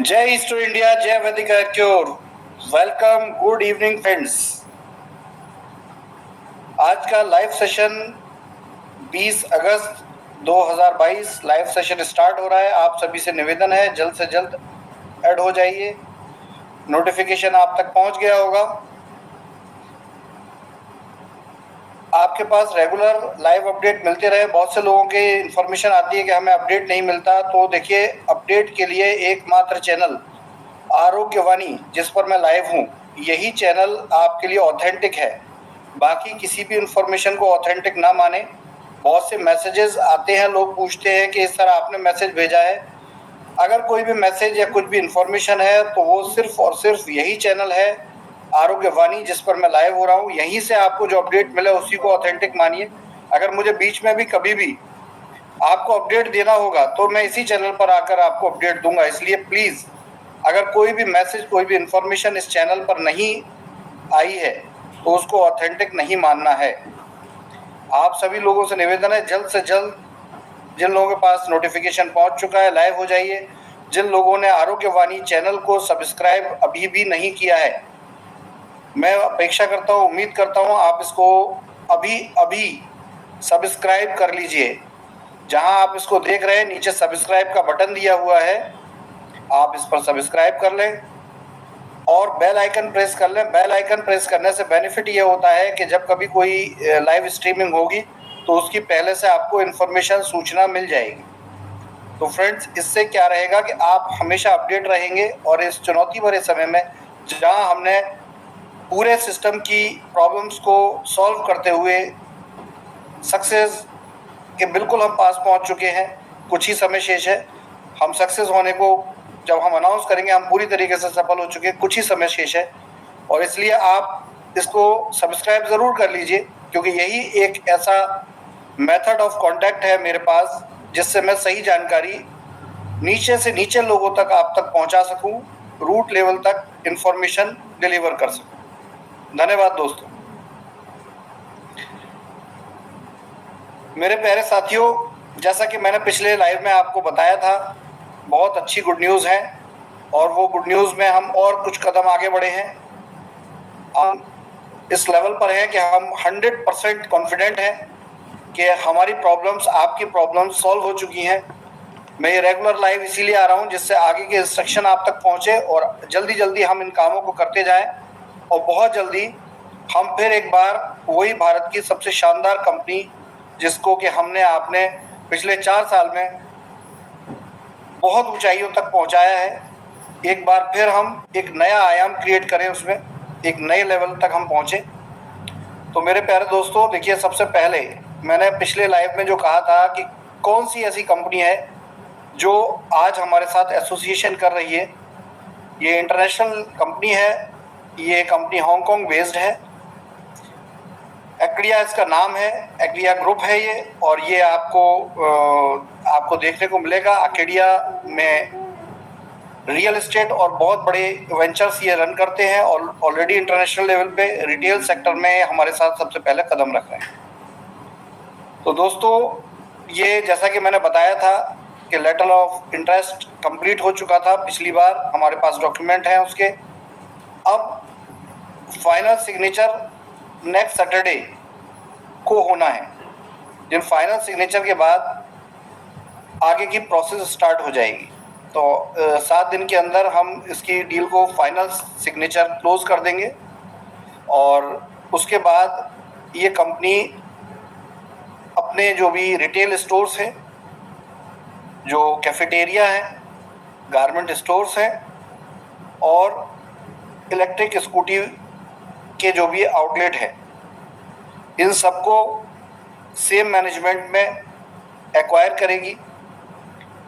जय east India, जय वैदिक cure. Welcome, good evening friends. आज का लाइव सेशन 20 अगस्त 2022 लाइव सेशन स्टार्ट हो रहा है। आप सभी से निवेदन है जल्द से जल्द ऐड हो जाइए। नोटिफिकेशन आप तक पहुंच गया होगा। आपके पास रेगुलर लाइव अपडेट मिलते रहे। बहुत से लोगों के इन्फॉर्मेशन आती है कि हमें अपडेट नहीं मिलता, तो देखिए अपडेट के लिए एकमात्र चैनल आरोग्यवाणी जिस पर मैं लाइव हूँ, यही चैनल आपके लिए ऑथेंटिक है। बाकी किसी भी इन्फॉर्मेशन को ऑथेंटिक ना माने। बहुत से मैसेजेस आते हैं, लोग पूछते हैं कि इस तरह आपने मैसेज भेजा है। अगर कोई भी मैसेज या कुछ भी इन्फॉर्मेशन है तो वो सिर्फ और सिर्फ यही चैनल है आरोग्यवाणी जिस पर मैं लाइव हो रहा हूँ। यहीं से आपको जो अपडेट मिले उसी को ऑथेंटिक मानिए। अगर मुझे बीच में भी कभी भी आपको अपडेट देना होगा तो मैं इसी चैनल पर आकर आपको अपडेट दूंगा। इसलिए प्लीज अगर कोई भी मैसेज, कोई भी इंफॉर्मेशन इस चैनल पर नहीं आई है तो उसको ऑथेंटिक नहीं मानना है। आप सभी लोगों से निवेदन है, जल्द से जल्द जिन लोगों के पास नोटिफिकेशन पहुंच चुका है लाइव हो जाइए। जिन लोगों ने आरोग्यवाणी चैनल को सब्सक्राइब अभी भी नहीं किया है, मैं अपेक्षा करता हूँ, उम्मीद करता हूँ आप इसको अभी सब्सक्राइब कर लीजिए। जहां आप इसको देख रहे हैं नीचे सब्सक्राइब का बटन दिया हुआ है, आप इस पर सब्सक्राइब कर लें और बेल आइकन प्रेस कर लें। बेल आइकन प्रेस करने से बेनिफिट ये होता है कि जब कभी कोई लाइव स्ट्रीमिंग होगी तो उसकी पहले से आपको इन्फॉर्मेशन, सूचना मिल जाएगी। तो फ्रेंड्स, इससे क्या रहेगा कि आप हमेशा अपडेट रहेंगे और इस चुनौती भरे समय में जहां हमने पूरे सिस्टम की प्रॉब्लम्स को सॉल्व करते हुए सक्सेस के बिल्कुल हम पास पहुंच चुके हैं, कुछ ही समय शेष है। हम सक्सेस होने को जब हम अनाउंस करेंगे हम पूरी तरीके से सफल हो चुके हैं, कुछ ही समय शेष है। और इसलिए आप इसको सब्सक्राइब ज़रूर कर लीजिए, क्योंकि यही एक ऐसा मेथड ऑफ कांटेक्ट है मेरे पास जिससे मैं सही जानकारी नीचे से नीचे लोगों तक आप तक पहुंचा सकूं, रूट लेवल तक इंफॉर्मेशन डिलीवर कर सकूं। धन्यवाद दोस्तों। मेरे प्यारे साथियों, जैसा कि मैंने पिछले लाइव में आपको बताया था, बहुत अच्छी गुड न्यूज़ है और वो गुड न्यूज़ में हम और कुछ कदम आगे बढ़े हैं। हम इस लेवल पर हैं कि हम 100% कॉन्फिडेंट हैं कि हमारी प्रॉब्लम्स, आपकी प्रॉब्लम्स सॉल्व हो चुकी हैं। मैं ये रेगुलर लाइव इसीलिए आ रहा हूँ जिससे आगे के इंस्ट्रक्शन आप तक पहुँचे और जल्दी जल्दी हम इन कामों को करते जाएं और बहुत जल्दी हम फिर एक बार वही भारत की सबसे शानदार कंपनी जिसको कि हमने आपने पिछले 4 साल में बहुत ऊंचाइयों तक पहुंचाया है, एक बार फिर हम एक नया आयाम क्रिएट करें, उसमें एक नए लेवल तक हम पहुंचे। तो मेरे प्यारे दोस्तों, देखिए सबसे पहले मैंने पिछले लाइव में जो कहा था कि कौन सी ऐसी कंपनी है जो आज हमारे साथ एसोसिएशन कर रही है। ये इंटरनेशनल कंपनी है, ये कंपनी हांगकांग बेस्ड है। एक्डिया इसका नाम है, एक्डिया ग्रुप है ये। और ये आपको देखने को मिलेगा अकेडिया में रियल एस्टेट और बहुत बड़े वेंचर्स ये रन करते हैं और ऑलरेडी इंटरनेशनल लेवल पे रिटेल सेक्टर में हमारे साथ सबसे पहले कदम रख रहे हैं। तो दोस्तों, ये जैसा कि मैंने बताया था कि लेटर ऑफ इंटरेस्ट कंप्लीट हो चुका था पिछली बार, हमारे पास डॉक्यूमेंट हैं उसके। अब फाइनल सिग्नेचर नेक्स्ट सैटरडे को होना है, जिन फाइनल सिग्नेचर के बाद आगे की प्रोसेस स्टार्ट हो जाएगी। तो 7 दिन के अंदर हम इसकी डील को फाइनल सिग्नेचर क्लोज कर देंगे और उसके बाद ये कंपनी अपने जो भी रिटेल स्टोर्स हैं, जो कैफेटेरिया हैं, गारमेंट स्टोर्स हैं और इलेक्ट्रिक स्कूटी के जो भी आउटलेट हैं, इन सबको सेम मैनेजमेंट में एक्वायर करेगी।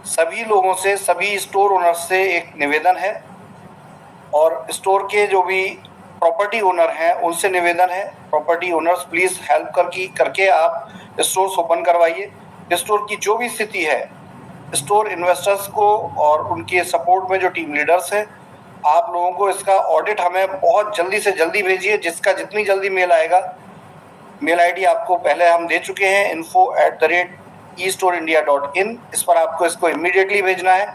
सभी लोगों से, सभी स्टोर ओनर्स से एक निवेदन है और स्टोर के जो भी प्रॉपर्टी ओनर हैं उनसे निवेदन है, प्रॉपर्टी ओनर्स प्लीज़ हेल्प करके आप स्टोर्स ओपन करवाइए। स्टोर की जो भी स्थिति है, स्टोर इन्वेस्टर्स को और उनके सपोर्ट में जो टीम लीडर्स हैं, आप लोगों को इसका ऑडिट हमें बहुत जल्दी से जल्दी भेजिए। जिसका जितनी जल्दी मेल आएगा, मेल आईडी आपको पहले हम दे चुके हैं, info@estorindia.in। इस पर आपको इसको इमीडिएटली भेजना है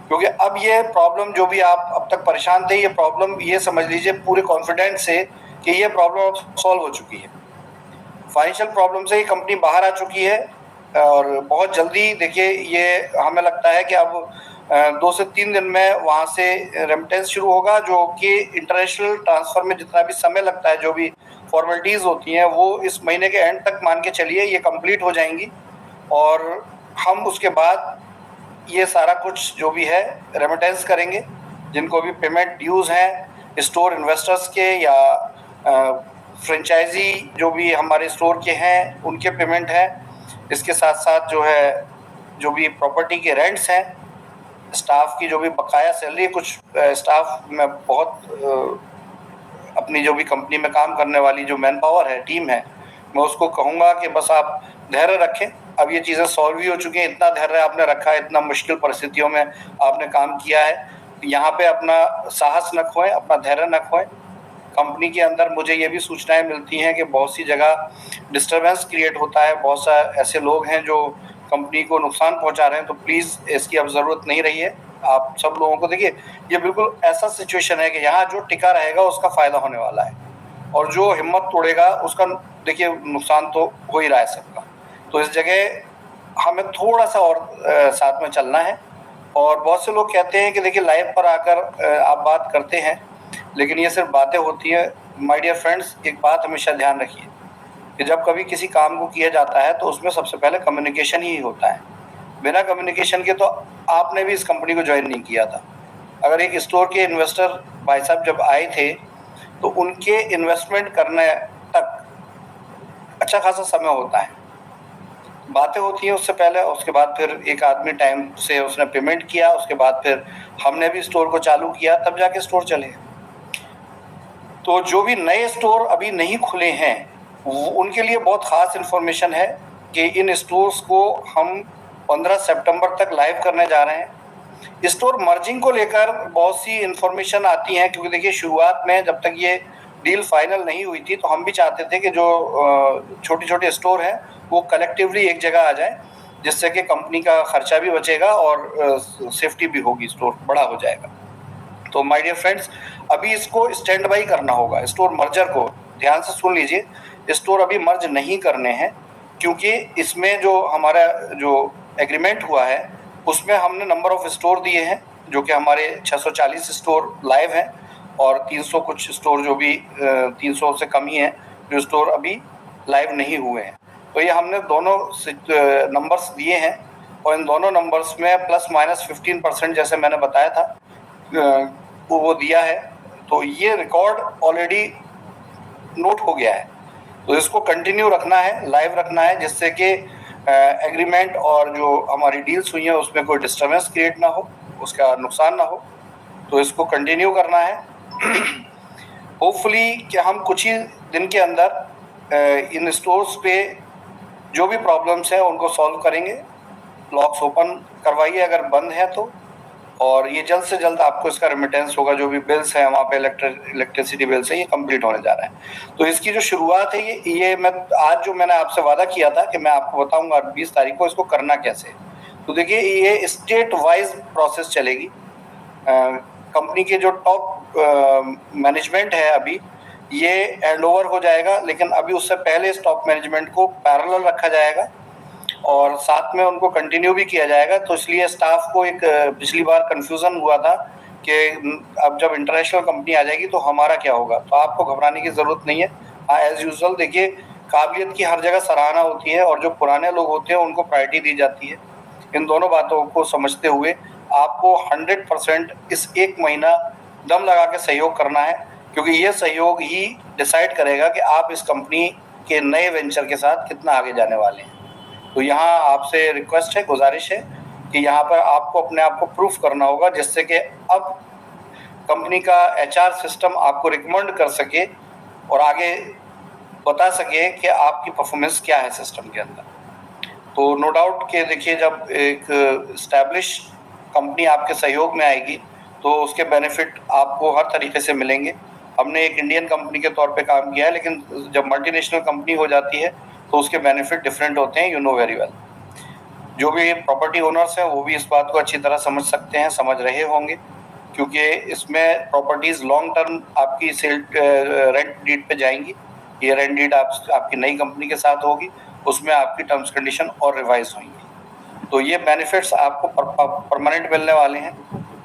क्योंकि अब ये प्रॉब्लम जो भी आप अब तक परेशान थे, ये प्रॉब्लम ये समझ लीजिए पूरे कॉन्फिडेंस से कि ये प्रॉब्लम अब सॉल्व हो चुकी है। फाइनेंशियल प्रॉब्लम से ही कंपनी बाहर आ चुकी है और बहुत जल्दी देखिए ये हमें लगता है कि अब 2 से 3 दिन में वहाँ से रेमिटेंस शुरू होगा, जो कि इंटरनेशनल ट्रांसफ़र में जितना भी समय लगता है, जो भी फॉर्मेलिटीज़ होती हैं, वो इस महीने के एंड तक मान के चलिए ये कंप्लीट हो जाएंगी। और हम उसके बाद ये सारा कुछ जो भी है रेमिटेंस करेंगे, जिनको भी पेमेंट ड्यूज़ हैं स्टोर इन्वेस्टर्स के या फ्रेंचाइजी जो भी हमारे स्टोर के हैं उनके पेमेंट हैं। इसके साथ साथ जो है जो भी प्रॉपर्टी के रेंट्स हैं, स्टाफ की जो भी बकाया सैलरी, कुछ स्टाफ में बहुत अपनी जो भी कंपनी में काम करने वाली जो मैन पावर है, टीम है, मैं उसको कहूँगा कि बस आप धैर्य रखें। अब ये चीज़ें सॉल्व भी हो चुकी हैं, इतना धैर्य आपने रखा है, इतना मुश्किल परिस्थितियों में आपने काम किया है, यहाँ पे अपना साहस न खोएं, अपना धैर्य न खोएं। कंपनी के अंदर मुझे ये भी सूचनाएं मिलती हैं कि बहुत सी जगह डिस्टर्बेंस क्रिएट होता है, बहुत सा ऐसे लोग हैं जो कंपनी को नुकसान पहुंचा रहे हैं, तो प्लीज़ इसकी अब ज़रूरत नहीं रही है। आप सब लोगों को देखिए, ये बिल्कुल ऐसा सिचुएशन है कि यहाँ जो टिका रहेगा उसका फ़ायदा होने वाला है, और जो हिम्मत तोड़ेगा उसका देखिए नुकसान तो हो ही रहा है सबका। तो इस जगह हमें थोड़ा सा और साथ में चलना है। और बहुत से लोग कहते हैं कि देखिए लाइव पर आकर आप बात करते हैं, लेकिन ये सिर्फ बातें होती हैं। माय डियर फ्रेंड्स, एक बात हमेशा ध्यान रखिए कि जब कभी किसी काम को किया जाता है तो उसमें सबसे पहले कम्युनिकेशन ही होता है। बिना कम्युनिकेशन के तो आपने भी इस कंपनी को ज्वाइन नहीं किया था। अगर एक स्टोर के इन्वेस्टर भाई साहब जब आए थे तो उनके इन्वेस्टमेंट करने तक अच्छा खासा समय होता है, बातें होती हैं उससे पहले, उसके बाद फिर एक आदमी टाइम से उसने पेमेंट किया, उसके बाद फिर हमने भी स्टोर को चालू किया, तब जाके स्टोर चले। तो जो भी नए स्टोर अभी नहीं खुले हैं उनके लिए बहुत ख़ास इन्फॉर्मेशन है कि इन स्टोर्स को हम 15 सितंबर तक लाइव करने जा रहे हैं। स्टोर मर्जिंग को लेकर बहुत सी इन्फॉर्मेशन आती हैं, क्योंकि देखिए शुरुआत में जब तक ये डील फाइनल नहीं हुई थी तो हम भी चाहते थे कि जो छोटे छोटे स्टोर हैं वो कलेक्टिवली एक जगह आ जाए, जिससे कि कंपनी का खर्चा भी बचेगा और सेफ्टी भी होगी, स्टोर बड़ा हो जाएगा। तो माय डियर फ्रेंड्स, अभी इसको स्टैंड बाई करना होगा। स्टोर मर्जर को ध्यान से सुन लीजिए, स्टोर अभी मर्ज नहीं करने हैं, क्योंकि इसमें जो हमारा जो एग्रीमेंट हुआ है उसमें हमने नंबर ऑफ स्टोर दिए हैं, जो कि हमारे 640 स्टोर लाइव हैं और 300 कुछ स्टोर जो भी 300 से कम ही हैं जो स्टोर अभी लाइव नहीं हुए हैं। तो ये हमने दोनों नंबर्स दिए हैं और इन दोनों नंबर्स में प्लस माइनस 15% जैसे मैंने बताया था वो दिया है। तो ये रिकॉर्ड ऑलरेडी नोट हो गया है, तो इसको कंटिन्यू रखना है, लाइव रखना है, जिससे कि एग्रीमेंट और जो हमारी डील्स हुई हैं उसमें कोई डिस्टर्बेंस क्रिएट ना हो, उसका नुकसान ना हो। तो इसको कंटिन्यू करना है। होपफुली कि हम कुछ ही दिन के अंदर इन स्टोर्स पे जो भी प्रॉब्लम्स हैं उनको सॉल्व करेंगे। लॉक्स ओपन करवाइए अगर बंद है तो, और ये जल्द से जल्द आपको इसका रेमिटेंस होगा। जो भी बिल्स हैं वहाँ पे इलेक्ट्रिसिटी बिल्स है, ये कंप्लीट होने जा रहा है। तो इसकी जो शुरुआत है ये मैं आज जो मैंने आपसे वादा किया था कि मैं आपको बताऊंगा 20 तारीख को इसको करना कैसे। तो देखिए ये स्टेट वाइज प्रोसेस चलेगी। कंपनी के जो टॉप मैनेजमेंट है अभी ये हैंड ओवर हो जाएगा, लेकिन अभी उससे पहले इस टॉप मैनेजमेंट को पैरेलल रखा जाएगा और साथ में उनको कंटिन्यू भी किया जाएगा। तो इसलिए स्टाफ को एक पिछली बार कंफ्यूजन हुआ था कि अब जब इंटरनेशनल कंपनी आ जाएगी तो हमारा क्या होगा। तो आपको घबराने की ज़रूरत नहीं है। हाँ, एज यूजुअल देखिए काबिलियत की हर जगह सराहना होती है और जो पुराने लोग होते हैं उनको प्रायोरिटी दी जाती है। इन दोनों बातों को समझते हुए आपको 100% इस एक महीना दम लगा के सहयोग करना है, क्योंकि ये सहयोग ही डिसाइड करेगा कि आप इस कंपनी के नए वेंचर के साथ कितना आगे जाने वाले हैं। तो यहाँ आपसे रिक्वेस्ट है, गुजारिश है कि यहाँ पर आपको अपने आप को प्रूफ करना होगा, जिससे कि अब कंपनी का एचआर सिस्टम आपको रिकमेंड कर सके और आगे बता सके कि आपकी परफॉर्मेंस क्या है सिस्टम के अंदर। तो नो डाउट कि देखिए जब एक इस्टेब्लिश कंपनी आपके सहयोग में आएगी तो उसके बेनिफिट आपको हर तरीके से मिलेंगे। हमने एक इंडियन कंपनी के तौर पे काम किया है, लेकिन जब मल्टीनेशनल कंपनी हो जाती है तो उसके बेनिफिट डिफरेंट होते हैं, यू नो वेरी वेल। जो भी प्रॉपर्टी ओनर्स हैं वो भी इस बात को अच्छी तरह समझ सकते हैं, समझ रहे होंगे, क्योंकि इसमें प्रॉपर्टीज लॉन्ग टर्म आपकी सेल रेंट डीड पे जाएंगी। ये रेंट डीड आपकी नई कंपनी के साथ होगी, उसमें आपकी टर्म्स कंडीशन और रिवाइज होंगी। तो ये बेनिफिट्स आपको परमानेंट मिलने वाले हैं।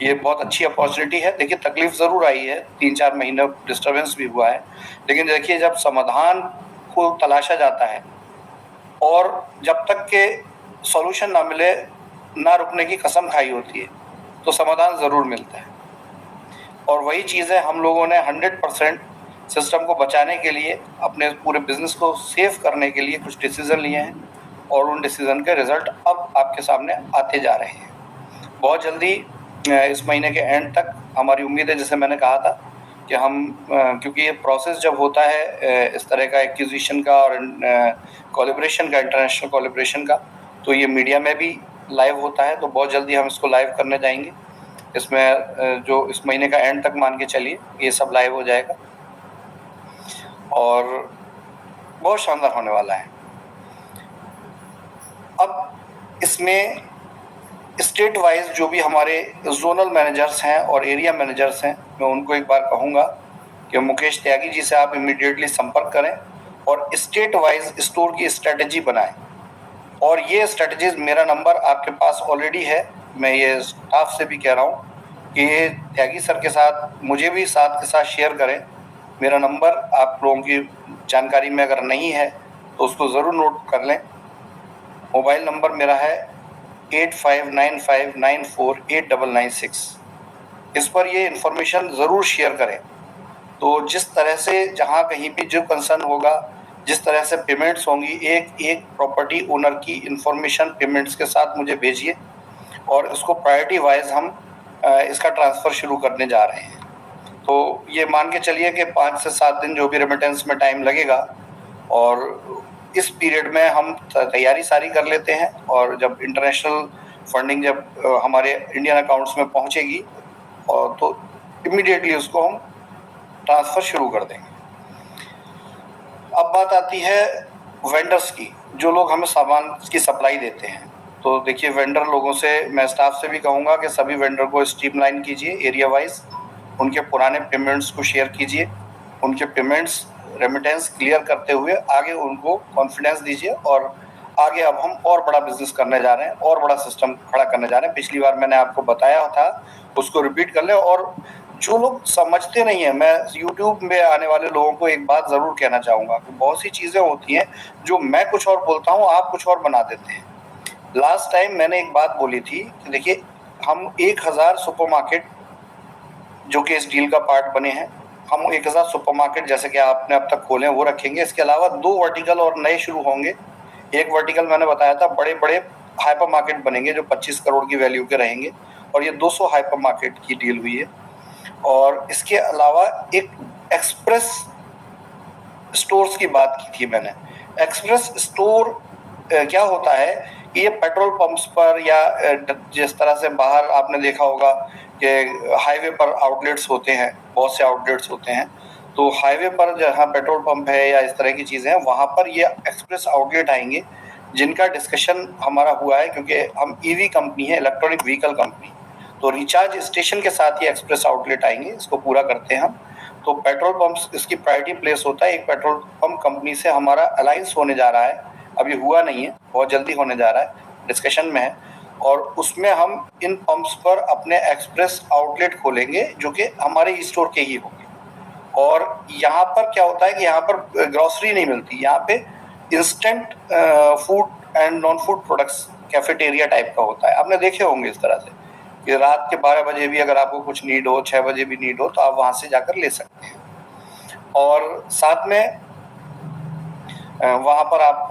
ये बहुत अच्छी अपॉर्चुनिटी है। देखिए तकलीफ ज़रूर आई है, 3-4 महीने डिस्टर्बेंस भी हुआ है, लेकिन देखिए जब समाधान को तलाशा जाता है और जब तक के सॉल्यूशन ना मिले, ना रुकने की कसम खाई होती है, तो समाधान ज़रूर मिलता है। और वही चीज़ें हम लोगों ने 100% सिस्टम को बचाने के लिए, अपने पूरे बिजनेस को सेव करने के लिए कुछ डिसीजन लिए हैं, और उन डिसीजन के रिजल्ट अब आपके सामने आते जा रहे हैं। बहुत जल्दी इस महीने के एंड तक हमारी उम्मीद है, जैसे मैंने कहा था कि हम क्योंकि ये प्रोसेस जब होता है इस तरह का एक्विजिशन का और कोलैबोरेशन का, इंटरनेशनल कोलैबोरेशन का, तो ये मीडिया में भी लाइव होता है। तो बहुत जल्दी हम इसको लाइव करने जाएंगे। इसमें जो इस महीने का एंड तक मान के चलिए ये सब लाइव हो जाएगा और बहुत शानदार होने वाला है। अब इसमें स्टेट वाइज जो भी हमारे जोनल मैनेजर्स हैं और एरिया मैनेजर्स हैं, मैं उनको एक बार कहूँगा कि मुकेश त्यागी जी से आप इमीडिएटली संपर्क करें और स्टेट वाइज स्टोर की स्ट्रेटजी बनाएं। और ये स्ट्रेटजीज, मेरा नंबर आपके पास ऑलरेडी है, मैं ये स्टाफ से भी कह रहा हूँ कि ये त्यागी सर के साथ मुझे भी साथ के साथ शेयर करें। मेरा नंबर आप लोगों की जानकारी में अगर नहीं है तो उसको ज़रूर नोट कर लें। मोबाइल नंबर मेरा है 8595948996। इस पर ये इन्फॉर्मेशन ज़रूर शेयर करें। तो जिस तरह से जहाँ कहीं भी जो कंसर्न होगा, जिस तरह से पेमेंट्स होंगी, एक एक प्रॉपर्टी ओनर की इन्फॉर्मेशन पेमेंट्स के साथ मुझे भेजिए और इसको प्रायोरिटी वाइज हम इसका ट्रांसफ़र शुरू करने जा रहे हैं। तो ये मान के चलिए कि 5 से 7 दिन जो भी रेमिटेंस में टाइम लगेगा, और इस पीरियड में हम तैयारी सारी कर लेते हैं, और जब इंटरनेशनल फंडिंग जब हमारे इंडियन अकाउंट्स में पहुंचेगी और तो इमीडिएटली उसको हम ट्रांसफ़र शुरू कर देंगे। अब बात आती है वेंडर्स की, जो लोग हमें सामान की सप्लाई देते हैं। तो देखिए वेंडर लोगों से, मैं स्टाफ से भी कहूँगा कि सभी वेंडर को स्ट्रीमलाइन कीजिए एरिया वाइज, उनके पुराने पेमेंट्स को शेयर कीजिए, उनके पेमेंट्स रेमिटेंस क्लियर करते हुए आगे उनको कॉन्फिडेंस दीजिए। और आगे अब हम और बड़ा बिजनेस करने जा रहे हैं, और बड़ा सिस्टम खड़ा करने जा रहे हैं। पिछली बार मैंने आपको बताया था, उसको रिपीट कर लें। और जो लोग समझते नहीं है, मैं यूट्यूब में आने वाले लोगों को एक बात ज़रूर कहना चाहूँगा कि बहुत सी चीज़ें होती हैं जो मैं कुछ और बोलता हूँ, आप कुछ और बना देते हैं। लास्ट टाइम मैंने एक बात बोली थी कि देखिए हम 1000 सुपरमार्केट जो कि इस डील का पार्ट बने हैं, हम 1000 सुपरमार्केट जैसे कि आपने अब तक खोले हैं वो रखेंगे। इसके अलावा 2 वर्टिकल और नए शुरू होंगे। एक वर्टिकल मैंने बताया था, बड़े बड़े हाइपर मार्केट बनेंगे जो 25 करोड़ की वैल्यू के रहेंगे, और ये 200 हाइपर मार्केट की डील हुई है। और इसके अलावा एक एक्सप्रेस स्टोर्स की बात की थी मैंने। एक्सप्रेस स्टोर क्या होता है कि ये पेट्रोल पंप्स पर, या जिस तरह से बाहर आपने देखा होगा कि हाईवे पर आउटलेट्स होते हैं, बहुत से आउटलेट्स होते हैं, तो हाईवे पर जहाँ पेट्रोल पंप है या इस तरह की चीज़ें हैं, वहाँ पर ये एक्सप्रेस आउटलेट आएंगे, जिनका डिस्कशन हमारा हुआ है। क्योंकि हम ईवी कंपनी है, इलेक्ट्रॉनिक व्हीकल कंपनी, तो रिचार्ज स्टेशन के साथ ही एक्सप्रेस आउटलेट आएंगे, इसको पूरा करते हैं हम। तो पेट्रोल पंप्स इसकी प्रायोरिटी प्लेस होता है। एक पेट्रोल पंप कंपनी से हमारा अलायंस होने जा रहा है, अभी हुआ नहीं है, बहुत जल्दी होने जा रहा है, डिस्कशन में है। और उसमें हम इन पंप्स पर अपने एक्सप्रेस आउटलेट खोलेंगे जो कि हमारे स्टोर के ही होंगे। और यहाँ पर क्या होता है कि यहाँ पर ग्रॉसरी नहीं मिलती, यहाँ पे instant food and non food products cafeteria type का होता है। आपने देखे होंगे इस तरह से कि रात के 12 बजे भी अगर आपको कुछ नीड हो, 6 बजे भी नीड हो, तो आप वहाँ से जाकर ले सकते हैं। और साथ में वहाँ पर आप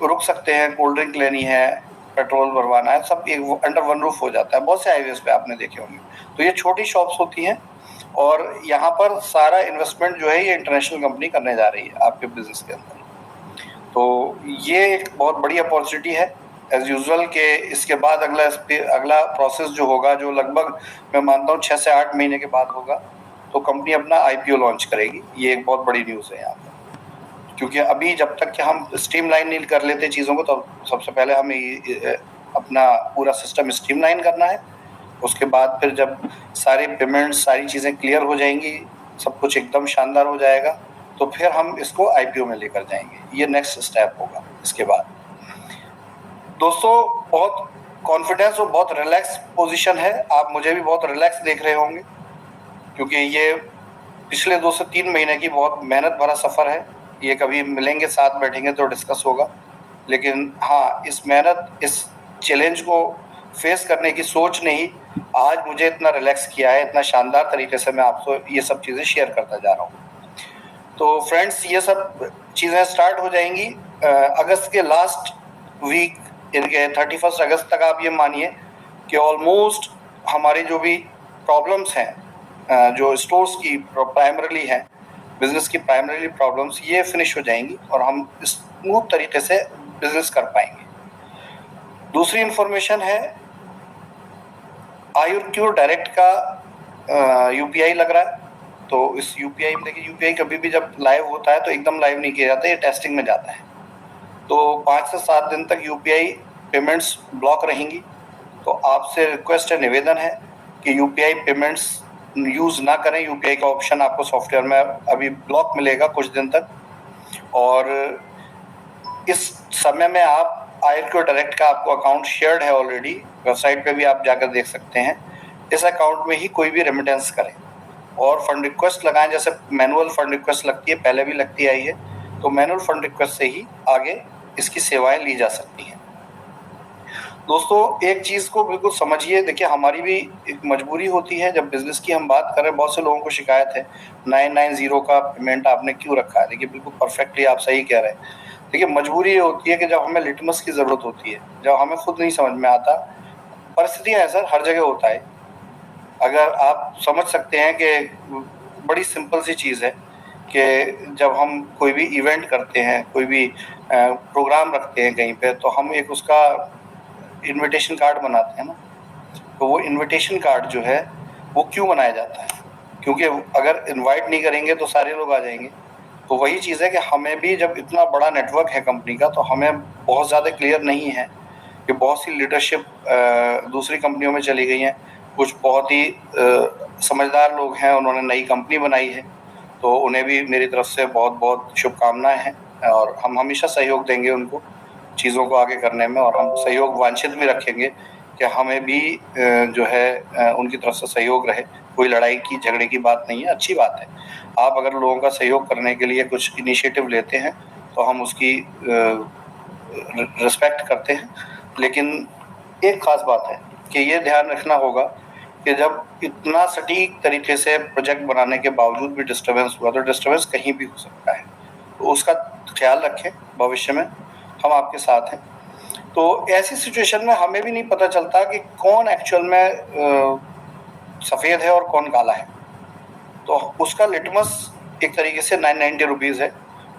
रुक सकते हैं, कोल्ड ड्रिंक लेनी है, पेट्रोल भरवाना है, सब एक अंडर वन रूफ हो जाता है। बहुत से हाईवेज पे आपने देखे होंगे। तो ये छोटी शॉप्स होती हैं, और यहाँ पर सारा इन्वेस्टमेंट जो है ये इंटरनेशनल कंपनी करने जा रही है आपके बिजनेस के अंदर। तो ये एक बहुत बड़ी अपॉर्चुनिटी है एज यूजुअल के। इसके बाद अगला प्रोसेस जो होगा, जो लगभग मैं मानता हूँ 6 से 8 महीने के बाद होगा, तो कंपनी अपना IPO लॉन्च करेगी। ये एक बहुत बड़ी न्यूज़ है यहाँ पर, क्योंकि अभी जब तक कि हम स्ट्रीमलाइन नहीं कर लेते चीज़ों को, तो सबसे पहले हमें अपना पूरा सिस्टम स्ट्रीमलाइन करना है। उसके बाद फिर जब सारे पेमेंट्स, सारी चीज़ें क्लियर हो जाएंगी, सब कुछ एकदम शानदार हो जाएगा, तो फिर हम इसको आईपीओ में लेकर जाएंगे। ये नेक्स्ट स्टेप होगा इसके बाद। दोस्तों, बहुत कॉन्फिडेंस और बहुत रिलैक्स पोजीशन है। आप मुझे भी बहुत रिलैक्स देख रहे होंगे, क्योंकि ये पिछले 2 से 3 महीने की बहुत मेहनत भरा सफ़र है। ये कभी मिलेंगे, साथ बैठेंगे तो डिस्कस होगा। लेकिन हाँ, इस मेहनत, इस चैलेंज को फेस करने की सोच ने ही आज मुझे इतना रिलैक्स किया है। इतना शानदार तरीके से मैं आपको ये सब चीज़ें शेयर करता जा रहा हूँ। तो फ्रेंड्स, ये सब चीज़ें स्टार्ट हो जाएंगी अगस्त के लास्ट वीक, इनके 31 अगस्त तक। आप ये मानिए कि ऑलमोस्ट हमारी जो भी प्रॉब्लम्स हैं, जो स्टोर्स की प्राइमरीली हैं, बिजनेस की प्राइमरीली प्रॉब्लम्स, ये फिनिश हो जाएंगी और हम स्मूथ तरीके से बिजनेस कर पाएंगे। दूसरी इंफॉर्मेशन है, आयुर्क्योर डायरेक्ट का यूपीआई लग रहा है। तो इस यूपीआई में देखिए, यूपीआई कभी भी जब लाइव होता है तो एकदम लाइव नहीं किया जाता, ये टेस्टिंग में जाता है। तो 5 से 7 दिन तक यूपीआई पेमेंट्स ब्लॉक रहेंगी। तो आपसे रिक्वेस्ट है, निवेदन है कि यूपीआई पेमेंट्स यूज़ ना करें। यूपीआई का ऑप्शन आपको सॉफ्टवेयर में अभी ब्लॉक मिलेगा कुछ दिन तक। और इस समय में आप आयुर्क्योर डायरेक्ट का आपको अकाउंट शेयर्ड है ऑलरेडी, वेबसाइट पे भी आप जाकर देख सकते हैं। इस अकाउंट में ही कोई भी रेमिटेंस करें और फंड रिक्वेस्ट लगाएं। जैसे मैनुअल फंड रिक्वेस्ट लगती है, पहले भी लगती आई है, तो मैनुअल फंड रिक्वेस्ट से ही आगे इसकी सेवाएं ली जा सकती हैं। दोस्तों, एक चीज़ को बिल्कुल समझिए, देखिए हमारी भी एक मजबूरी होती है। जब बिज़नेस की हम बात कर रहे हैं, बहुत से लोगों को शिकायत है 990 का पेमेंट आपने क्यों रखा है। देखिए, बिल्कुल परफेक्टली आप सही कह रहे हैं। देखिए, मजबूरी ये होती है कि जब हमें लिटमस की ज़रूरत होती है, जब हमें खुद नहीं समझ में आता, परिस्थितियाँ ऐसा हर जगह होता है। अगर आप समझ सकते हैं कि बड़ी सिंपल सी चीज़ है कि जब हम कोई भी इवेंट करते हैं, कोई भी प्रोग्राम रखते हैं कहीं पे, तो हम एक उसका इनविटेशन कार्ड बनाते हैं ना। तो वो इनविटेशन कार्ड जो है वो क्यों बनाया जाता है? क्योंकि अगर इनवाइट नहीं करेंगे तो सारे लोग आ जाएंगे। तो वही चीज़ है कि हमें भी, जब इतना बड़ा नेटवर्क है कंपनी का, तो हमें बहुत ज़्यादा क्लियर नहीं है कि बहुत सी लीडरशिप दूसरी कंपनियों में चली गई हैं। कुछ बहुत ही समझदार लोग हैं, उन्होंने नई कंपनी बनाई है, तो उन्हें भी मेरी तरफ से बहुत बहुत शुभकामनाएं हैं। और हम हमेशा सहयोग देंगे उनको चीज़ों को आगे करने में, और हम सहयोग वांछित भी रखेंगे कि हमें भी जो है उनकी तरफ से सहयोग रहे। कोई लड़ाई की, झगड़े की बात नहीं है, अच्छी बात है। आप अगर लोगों का सहयोग करने के लिए कुछ इनिशिएटिव लेते हैं तो हम उसकी रिस्पेक्ट करते हैं। लेकिन एक ख़ास बात है कि ये ध्यान रखना होगा कि जब इतना सटीक तरीके से प्रोजेक्ट बनाने के बावजूद भी डिस्टर्बेंस हुआ, तो डिस्टर्बेंस कहीं भी हो सकता है, तो उसका ख्याल रखें। भविष्य में हम आपके साथ हैं। तो ऐसी सिचुएशन में हमें भी नहीं पता चलता कि कौन एक्चुअल में सफ़ेद है और कौन काला है। तो उसका लिटमस एक तरीके से 990 रुपीज़ है।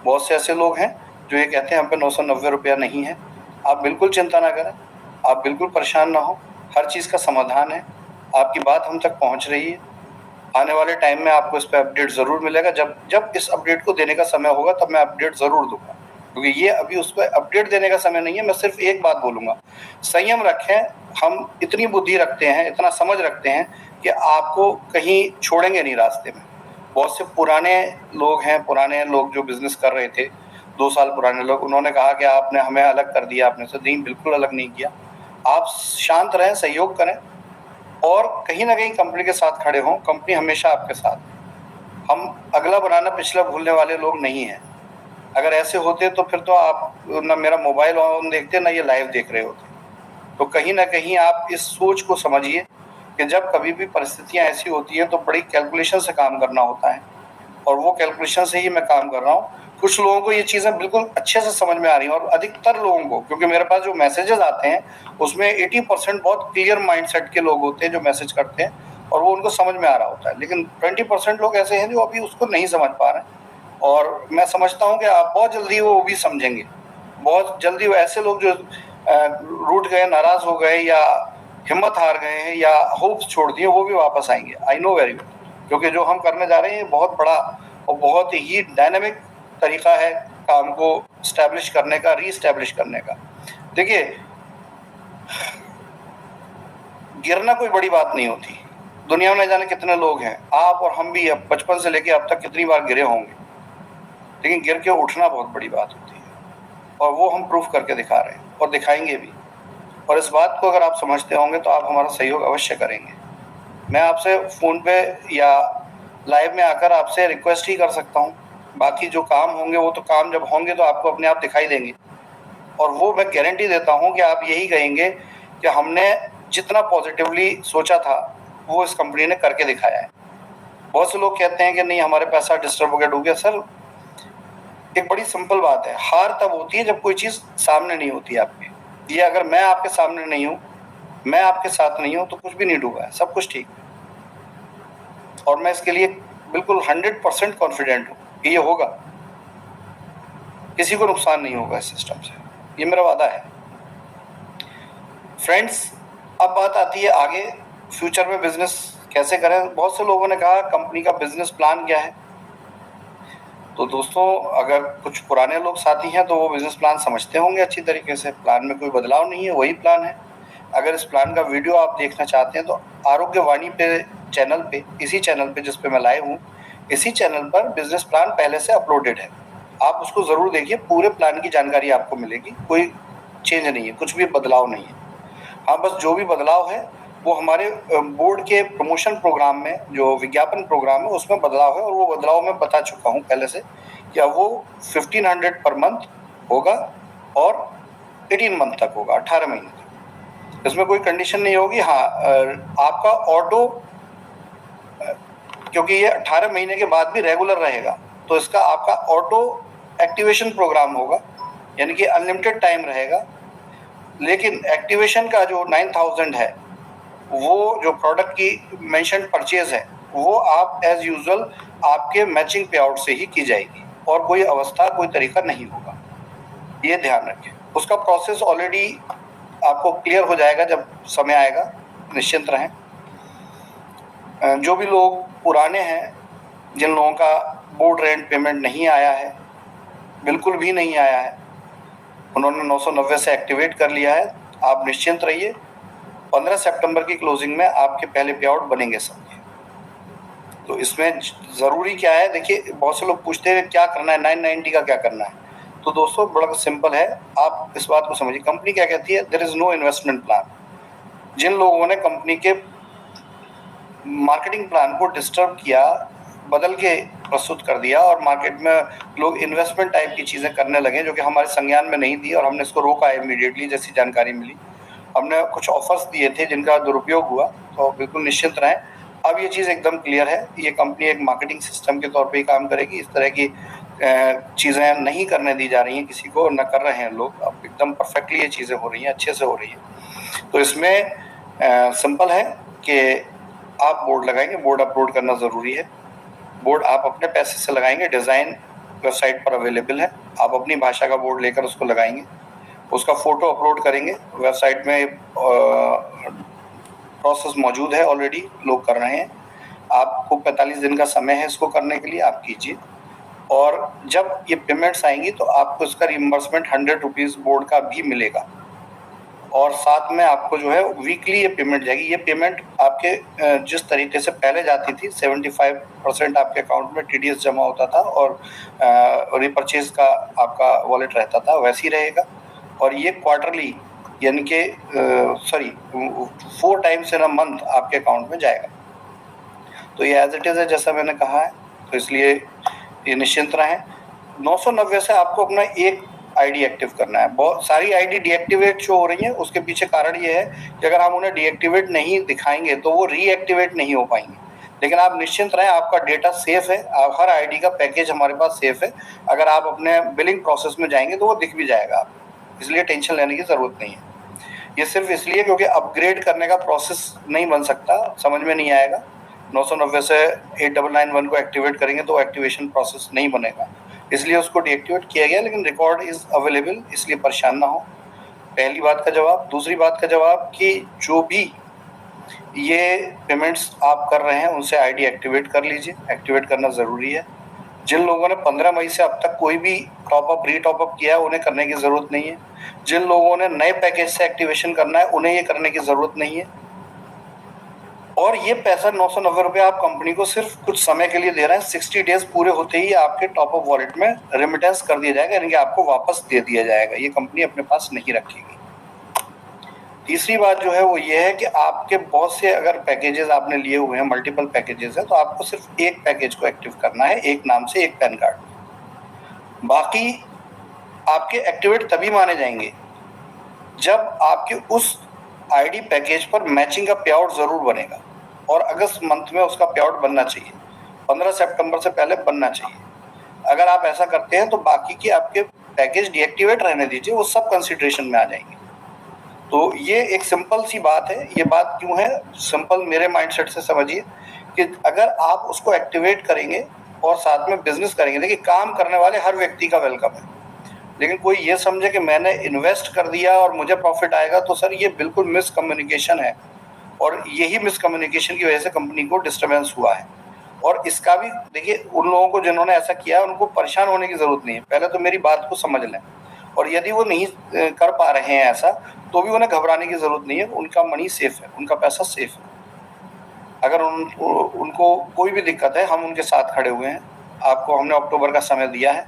बहुत से ऐसे लोग हैं जो ये कहते हैं हम पे 990 रुपया नहीं है। आप बिल्कुल चिंता ना करें, आप बिल्कुल परेशान ना हो, हर चीज़ का समाधान है। आपकी बात हम तक पहुंच रही है। आने वाले टाइम में आपको इस पर अपडेट ज़रूर मिलेगा। जब इस अपडेट को देने का समय होगा तब मैं अपडेट ज़रूर दूंगा, क्योंकि ये अभी उस पर अपडेट देने का समय नहीं है। मैं सिर्फ एक बात बोलूँगा, संयम रखें। हम इतनी बुद्धि रखते हैं, इतना समझ रखते हैं कि आपको कहीं छोड़ेंगे नहीं रास्ते में। बहुत से पुराने लोग हैं, पुराने लोग जो बिज़नेस कर रहे थे, 2 साल पुराने लोग, उन्होंने कहा कि आपने हमें अलग कर दिया। आपने से नहीं, बिल्कुल अलग नहीं किया। आप शांत रहें, सहयोग करें और कहीं ना कहीं कंपनी के साथ खड़े हों। कंपनी हमेशा आपके साथ है। हम अगला बनाना पिछला भूलने वाले लोग नहीं हैं। अगर ऐसे होते तो फिर तो आप ना मेरा मोबाइल ऑन देखते, ना ये लाइव देख रहे होते। तो कहीं ना कहीं आप इस सोच को समझिए कि जब कभी भी परिस्थितियां ऐसी होती हैं तो बड़ी कैलकुलेशन से काम करना होता है, और वो कैलकुलेशन से ही मैं काम कर रहा हूँ। कुछ लोगों को ये चीज़ें बिल्कुल अच्छे से समझ में आ रही हैं, और अधिकतर लोगों को, क्योंकि मेरे पास जो मैसेजेस आते हैं उसमें 80% बहुत क्लियर माइंडसेट के लोग होते हैं जो मैसेज करते हैं, और वो उनको समझ में आ रहा होता है। लेकिन 20% लोग ऐसे हैं जो अभी उसको नहीं समझ पा रहे हैं, और मैं समझता हूँ कि आप बहुत जल्दी वो भी समझेंगे। बहुत जल्दी वो ऐसे लोग जो रूठ गए, नाराज़ हो गए, या हिम्मत हार गए हैं, या होप्स छोड़ दिए, वो भी वापस आएंगे। आई नो वेरी वेल, क्योंकि जो हम करने जा रहे हैं ये बहुत बड़ा और बहुत ही डायनामिक तरीका है काम को स्टैब्लिश करने का, रीस्टैब्लिश करने का। देखिए, गिरना कोई बड़ी बात नहीं होती। दुनिया में जाने कितने लोग हैं, आप और हम भी अब बचपन से लेके अब तक कितनी बार गिरे होंगे, लेकिन गिर के उठना बहुत बड़ी बात होती है, और वो हम प्रूफ करके दिखा रहे हैं और दिखाएंगे भी। और इस बात को अगर आप समझते होंगे तो आप हमारा सहयोग अवश्य करेंगे। मैं आपसे फ़ोन पे या लाइव में आकर आपसे रिक्वेस्ट ही कर सकता हूँ। बाकी जो काम होंगे वो तो काम जब होंगे तो आपको अपने आप दिखाई देंगे, और वो मैं गारंटी देता हूँ कि आप यही कहेंगे कि हमने जितना पॉजिटिवली सोचा था वो इस कंपनी ने करके दिखाया है। बहुत से लोग कहते हैं कि नहीं हमारे पैसा डिस्टर्ब हो गया, डूब गया। सर, एक बड़ी सिंपल बात है, हार तब होती है जब कोई चीज़ सामने नहीं होती आपके। ये अगर मैं आपके सामने नहीं हूँ, मैं आपके साथ नहीं हूँ, तो कुछ भी नहीं डूबा है, सब कुछ ठीक है। और मैं इसके लिए बिल्कुल 100% कॉन्फिडेंट हूँ कि ये होगा, किसी को नुकसान नहीं होगा इस सिस्टम से, ये मेरा वादा है। फ्रेंड्स, अब बात आती है आगे फ्यूचर में बिजनेस कैसे करें। बहुत से लोगों ने कहा कंपनी का बिजनेस प्लान क्या है। तो दोस्तों, अगर कुछ पुराने लोग साथी हैं तो वो बिजनेस प्लान समझते होंगे अच्छी तरीके से। प्लान में कोई बदलाव नहीं है, वही प्लान है। अगर इस प्लान का वीडियो आप देखना चाहते हैं तो आरोग्यवाणी पे चैनल पे, इसी चैनल पे जिस पे मैं लाइव हूँ, इसी चैनल पर बिजनेस प्लान पहले से अपलोडेड है। आप उसको ज़रूर देखिए, पूरे प्लान की जानकारी आपको मिलेगी। कोई चेंज नहीं है, कुछ भी बदलाव नहीं है। हाँ, बस जो भी बदलाव है वो हमारे बोर्ड के प्रमोशन प्रोग्राम में, जो विज्ञापन प्रोग्राम है उसमें बदलाव है, और वो बदलाव मैं बता चुका हूँ पहले से कि अब वो 1500 पर मंथ होगा और 18 मंथ तक होगा, 18 महीने तक। इसमें कोई कंडीशन नहीं होगी। हाँ, आपका ऑटो, क्योंकि ये 18 महीने के बाद भी रेगुलर रहेगा, तो इसका आपका ऑटो एक्टिवेशन प्रोग्राम होगा, यानी कि अनलिमिटेड टाइम रहेगा। लेकिन एक्टिवेशन का जो 9000 है, वो जो प्रोडक्ट की मेंशन परचेज है, वो आप एज यूजुअल आपके मैचिंग पे आउट से ही की जाएगी, और कोई अवस्था, कोई तरीका नहीं होगा, ये ध्यान रखें। उसका प्रोसेस ऑलरेडी आपको क्लियर हो जाएगा जब समय आएगा, निश्चिंत रहें। जो भी लोग पुराने हैं, जिन लोगों का बोर्ड रेंट पेमेंट नहीं आया है, बिल्कुल भी नहीं आया है, उन्होंने 990 से एक्टिवेट कर लिया है, आप निश्चिंत रहिए। 15 सितंबर की क्लोजिंग में आपके पहले पे आउट बनेंगे सबके। तो इसमें ज़रूरी क्या है, देखिए बहुत से लोग पूछते हैं क्या करना है, 990 का क्या करना है। तो दोस्तों बड़ा सिंपल है, आप इस बात को समझिए। कंपनी क्या कहती है, there is no investment plan. जिन लोगों ने कंपनी के मार्केटिंग प्लान को डिस्टर्ब किया, बदल के प्रस्तुत कर दिया, और मार्केट में लोग इन्वेस्टमेंट टाइप की चीज़ें करने लगे जो कि हमारे संज्ञान में नहीं थी, और हमने इसको रोका इमीडिएटली जैसी जानकारी मिली। हमने कुछ ऑफर्स दिए थे जिनका दुरुपयोग हुआ, तो बिल्कुल निश्चिंत रहें। अब ये चीज़ एकदम क्लियर है, ये कंपनी एक मार्केटिंग सिस्टम के तौर पे ही काम करेगी। इस तरह की चीज़ें नहीं करने दी जा रही हैं किसी को, न कर रहे हैं लोग। अब एकदम परफेक्टली ये चीज़ें हो रही हैं, अच्छे से हो रही हैं। तो इसमें सिंपल है कि आप बोर्ड लगाएंगे, बोर्ड अपलोड करना ज़रूरी है। बोर्ड आप अपने पैसे से लगाएंगे, डिज़ाइन वेबसाइट पर अवेलेबल है, आप अपनी भाषा का बोर्ड लेकर उसको लगाएंगे, उसका फ़ोटो अपलोड करेंगे। वेबसाइट में प्रोसेस मौजूद है, ऑलरेडी लोग कर रहे हैं। आपको 45 दिन का समय है इसको करने के लिए, आप कीजिए। और जब ये पेमेंट्स आएंगी तो आपको इसका रिइम्बर्समेंट 100 रुपीज़ बोर्ड का भी मिलेगा, और साथ में आपको जो है वीकली ये पेमेंट जाएगी। ये पेमेंट आपके जिस तरीके से पहले जाती थी, 75% आपके अकाउंट में TDS जमा होता था और रिपर्चेज का आपका वॉलेट रहता था, वैसे ही रहेगा। और ये क्वार्टरली, यानी कि 4 टाइम्स इन अ मंथ आपके अकाउंट में जाएगा। तो ये एज इट इज़ है जैसा मैंने कहा है, तो इसलिए ये निश्चिंत रहें। 990 से आपको अपना एक आईडी एक्टिव करना है। बहुत सारी आईडी डीएक्टिवेट शो हो रही है, उसके पीछे कारण ये है कि अगर हम उन्हें डीएक्टिवेट नहीं दिखाएंगे तो वो रीएक्टिवेट नहीं हो पाएंगे। लेकिन आप निश्चिंत रहें, आपका डेटा सेफ है, आप हर आईडी का पैकेज हमारे पास सेफ है। अगर आप अपने बिलिंग प्रोसेस में जाएंगे तो वो दिख भी जाएगा आपको, इसलिए टेंशन लेने की ज़रूरत नहीं है। ये सिर्फ इसलिए क्योंकि अपग्रेड करने का प्रोसेस नहीं बन सकता, समझ में नहीं आएगा। 990 से 8991 को एक्टिवेट करेंगे तो एक्टिवेशन प्रोसेस नहीं बनेगा, इसलिए उसको डीएक्टिवेट किया गया। लेकिन रिकॉर्ड इज़ अवेलेबल, इसलिए परेशान ना हो। पहली बात का जवाब। दूसरी बात का जवाब कि जो भी ये पेमेंट्स आप कर रहे हैं उनसे आईडी एक्टिवेट कर लीजिए, एक्टिवेट करना ज़रूरी है। जिन लोगों ने 15 मई से अब तक कोई भी टॉप अप री-टॉप अप किया है उन्हें करने की ज़रूरत नहीं है। जिन लोगों ने नए पैकेज से एक्टिवेशन करना है उन्हें ये करने की ज़रूरत नहीं है। और ये पैसा 990 रुपये आप कंपनी को सिर्फ कुछ समय के लिए दे रहे हैं। 60 डेज पूरे होते ही आपके टॉप अप वॉलेट में रेमिटेंस कर दिया जाएगा, यानी कि आपको वापस दे दिया जाएगा। ये कंपनी अपने पास नहीं रखेगी। तीसरी बात जो है वो ये है कि आपके बहुत से अगर पैकेजेस आपने लिए हुए हैं, मल्टीपल पैकेजेस हैं, तो आपको सिर्फ एक पैकेज को एक्टिव करना है, एक नाम से एक पैन कार्ड। बाकी आपके एक्टिवेट तभी माने जाएंगे जब आपके उस आईडी पैकेज पर मैचिंग का पे आउट जरूर बनेगा, और अगस्त मंथ में उसका पे आउट बनना चाहिए, 15 सितंबर से पहले बनना चाहिए। अगर आप ऐसा करते हैं तो बाकी के आपके पैकेज डीएक्टिवेट रहने दीजिए, वो सब कंसिडरेशन में आ जाएंगे। तो ये एक सिंपल सी बात है। ये बात क्यों है सिंपल, मेरे माइंडसेट से समझिए कि अगर आप उसको एक्टिवेट करेंगे और साथ में बिजनेस करेंगे, देखिए काम करने वाले हर व्यक्ति का वेलकम है, लेकिन कोई ये समझे कि मैंने इन्वेस्ट कर दिया और मुझे प्रॉफिट आएगा, तो सर ये बिल्कुल मिसकम्युनिकेशन है, और यही मिसकम्युनिकेशन की वजह से कंपनी को डिस्टर्बेंस हुआ है। और इसका भी देखिए, उन लोगों को जिन्होंने ऐसा किया है उनको परेशान होने की ज़रूरत नहीं है। पहले तो मेरी बात को समझ लें, और यदि वो नहीं कर पा रहे हैं ऐसा, तो भी उन्हें घबराने की ज़रूरत नहीं है। उनका मनी सेफ है, उनका पैसा सेफ है। अगर उनको कोई भी दिक्कत है, हम उनके साथ खड़े हुए हैं। आपको हमने अक्टूबर का समय दिया है,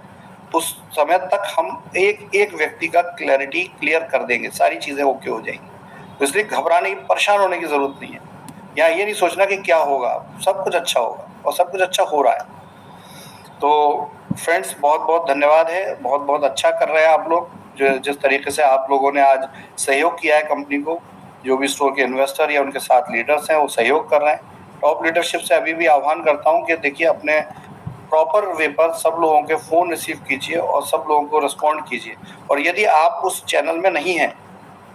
उस समय तक हम एक एक व्यक्ति का क्लियर कर देंगे, सारी चीज़ें ओके हो जाएंगी। तो इसलिए घबराने की, परेशान होने की ज़रूरत नहीं है। यहाँ ये नहीं सोचना कि क्या होगा, सब कुछ अच्छा होगा, और सब कुछ अच्छा हो रहा है। तो फ्रेंड्स, बहुत बहुत धन्यवाद है, बहुत बहुत अच्छा कर रहे हैं आप लोग। जो जिस तरीके से आप लोगों ने आज सहयोग किया है कंपनी को, जो भी स्टोर के इन्वेस्टर या उनके साथ लीडर्स हैं वो सहयोग कर रहे हैं। टॉप लीडरशिप से अभी भी आह्वान करता हूँ कि देखिए, अपने प्रॉपर वे पर सब लोगों के फ़ोन रिसीव कीजिए और सब लोगों को रिस्पॉन्ड कीजिए। और यदि आप उस चैनल में नहीं हैं,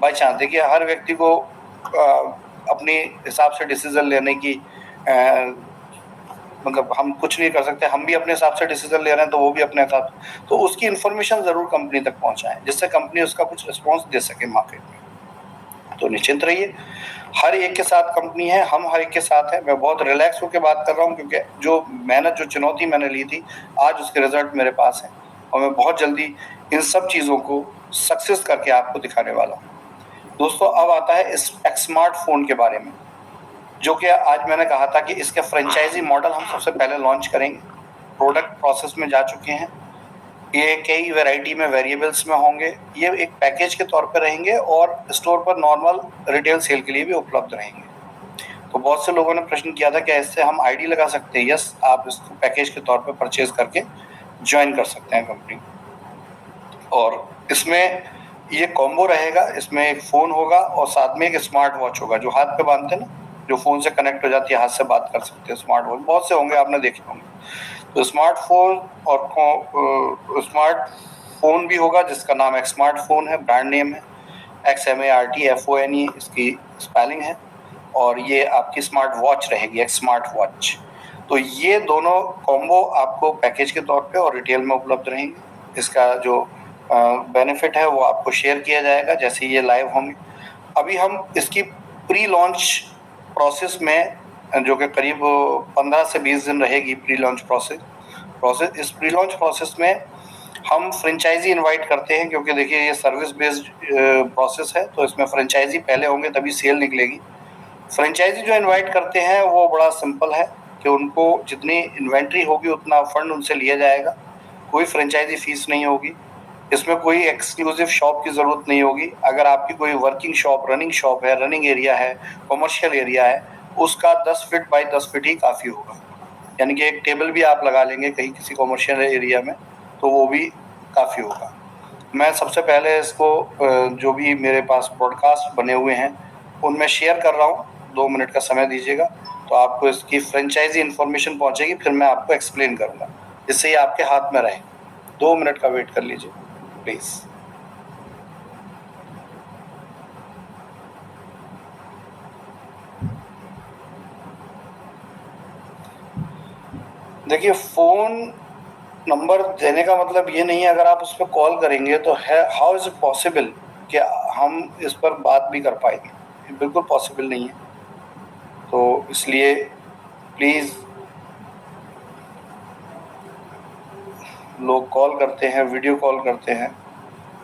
बाई चांस, देखिए हर व्यक्ति को अपने हिसाब से डिसीजन लेने की मतलब हम कुछ नहीं कर सकते। हम भी अपने हिसाब से डिसीजन ले रहे हैं, तो वो भी अपने हिसाब से, तो उसकी इन्फॉर्मेशन ज़रूर कंपनी तक पहुंचाएं, जिससे कंपनी उसका कुछ रिस्पॉन्स दे सके मार्केट में। तो निश्चिंत रहिए, हर एक के साथ कंपनी है, हम हर एक के साथ हैं। मैं बहुत रिलैक्स होकर बात कर रहा हूँ, क्योंकि जो मेहनत, जो चुनौती मैंने ली थी, आज उसके रिजल्ट मेरे पास हैं, और मैं बहुत जल्दी इन सब चीज़ों को सक्सेस करके आपको दिखाने वाला हूँ। दोस्तों, अब आता है इस स्मार्टफोन के बारे में, जो कि आज मैंने कहा था कि इसके फ्रेंचाइजी मॉडल हम सबसे पहले लॉन्च करेंगे। प्रोडक्ट प्रोसेस में जा चुके हैं, ये कई वैरायटी में, वेरिएबल्स में होंगे। ये एक पैकेज के तौर पर रहेंगे और स्टोर पर नॉर्मल रिटेल सेल के लिए भी उपलब्ध रहेंगे। तो बहुत से लोगों ने प्रश्न किया था, क्या इससे हम आईडी लगा सकते हैं? यस, आप इसको पैकेज के तौर पर परचेज करके ज्वाइन कर सकते हैं कंपनी। और इसमें ये कॉम्बो रहेगा, इसमें एक फ़ोन होगा और साथ में एक स्मार्ट वॉच होगा, जो हाथ पे बांधते हैं ना, जो फ़ोन से कनेक्ट हो जाती है, हाथ से बात कर सकते हैं। स्मार्ट वॉच बहुत से होंगे, आपने देखे होंगे। तो स्मार्टफोन और स्मार्टफोन भी होगा, जिसका नाम एक स्मार्टफोन है, ब्रांड नेम है, XMARTFONE इसकी स्पेलिंग है। और ये आपकी स्मार्ट वॉच रहेगी, एक स्मार्ट वॉच। तो ये दोनों कॉम्बो आपको पैकेज के तौर पे और रिटेल में उपलब्ध रहेंगे। इसका जो बेनिफिट है वो आपको शेयर किया जाएगा जैसे ये लाइव होंगे। अभी हम इसकी प्री लॉन्च प्रोसेस में, जो कि करीब 15 से 20 दिन रहेगी प्री लॉन्च प्रोसेस। इस प्री लॉन्च प्रोसेस में हम फ्रेंचाइजी इनवाइट करते हैं, क्योंकि देखिए ये सर्विस बेस्ड प्रोसेस है, तो इसमें फ्रेंचाइजी पहले होंगे तभी सेल निकलेगी। फ्रेंचाइजी जो इनवाइट करते हैं वो बड़ा सिंपल है कि उनको जितनी इन्वेंट्री होगी उतना फंड उनसे लिया जाएगा। कोई फ्रेंचाइजी फीस नहीं होगी, इसमें कोई एक्सक्लूसिव शॉप की ज़रूरत नहीं होगी। अगर आपकी कोई वर्किंग शॉप है, रनिंग एरिया है, कमर्शियल एरिया है, उसका 10 फीट बाई 10 फीट ही काफ़ी होगा। यानी कि एक टेबल भी आप लगा लेंगे कहीं किसी कमर्शियल एरिया में, तो वो भी काफ़ी होगा। मैं सबसे पहले इसको जो भी मेरे पास पॉडकास्ट बने हुए हैं उनमें शेयर कर रहा हूँ। 2 मिनट का समय दीजिएगा, तो आपको इसकी फ्रेंचाइजी इन्फॉर्मेशन पहुँचेगी, फिर मैं आपको एक्सप्लेन करूँगा, जिससे ये आपके हाथ में रहे। 2 मिनट का वेट कर लीजिए प्लीज़। देखिए, फ़ोन नंबर देने का मतलब ये नहीं है अगर आप उस पर कॉल करेंगे तो है, हाउ इज़ इट पॉसिबल कि हम इस पर बात भी कर पाएंगे? ये बिल्कुल पॉसिबल नहीं है। तो इसलिए प्लीज़ लोग कॉल करते हैं, वीडियो कॉल करते हैं,